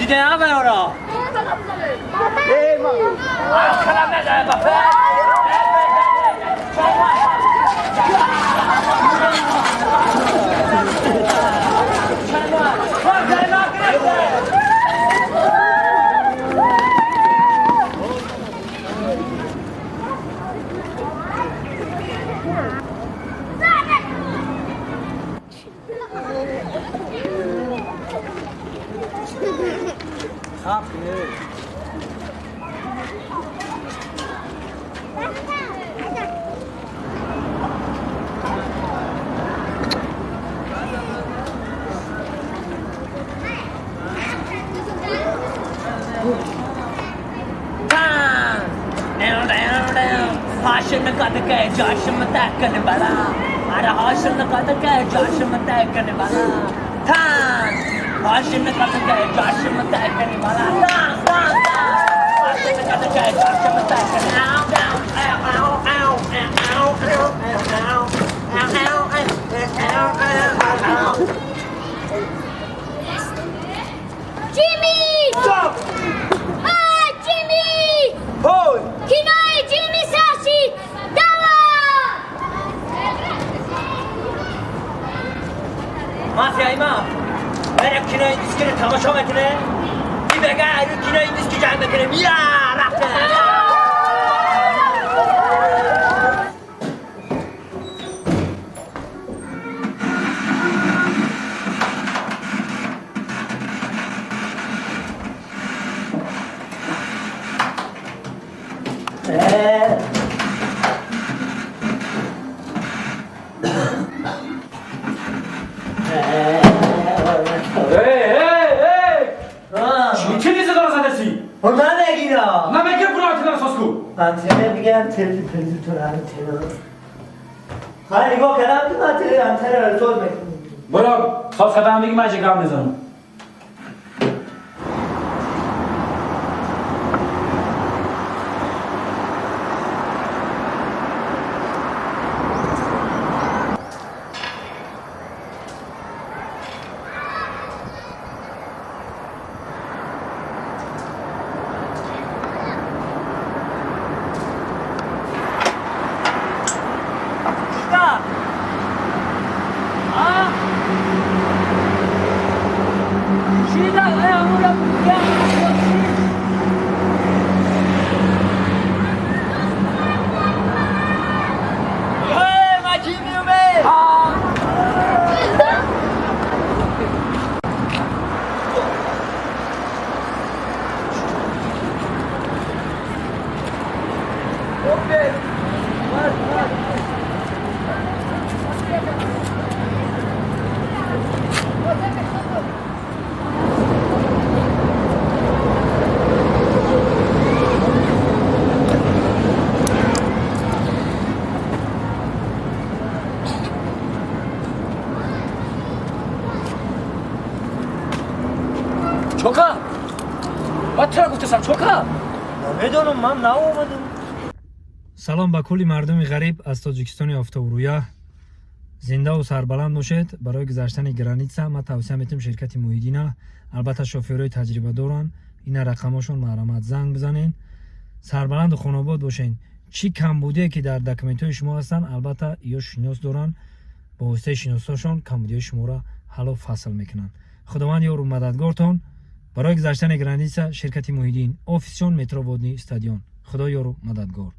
دیگه هم برارا کلام نگه بفر هاشم نقدك جاشم تاكل بلا انا هاشم نقدك جاشم تاكل بلا تان هاشم نقدك جاشم تاكل بلا تان تان هاشم نقدك جاشم تاكل جيمي stop جيمي hold كناي جيمي ساشي دوا ما في امام برای کنای دیسک رو تماشا میکنه این بگه رو کنای دیسک جمع میکنه میره رفته آنتنه میگم تلویزیون آنتنه خواهی نگاه کردم که من آنتنه رو توضیح میکنم برو خواست خدام دیگه من چکم نزنم چوکا بعد چرا گفتم چوکا نمیدونم من ناومدم салом ба кулли мардуми ғариб аз тоҷикистони офтобрӯя зинда ва сарбаланд бошед. барои гузаштани граница ман тавсия метавонам ширкати муҳиддина албатта шофёрҳои таҷрибадоран ина рақамашон марҳамат занг бизанен, сарбаланду хонобод бошен. чӣ камбудие ки дар документҳои шумо ҳастанд албатта ё шинос доранд, бо воситаи шиносошон камбудиҳои шуморо ҳаллу фасл мекунанд. худованд ёру мададгортон. барои гузаштани граница ширкати муҳиддин, офиси он метро водни стадион. худо ёру мададгор.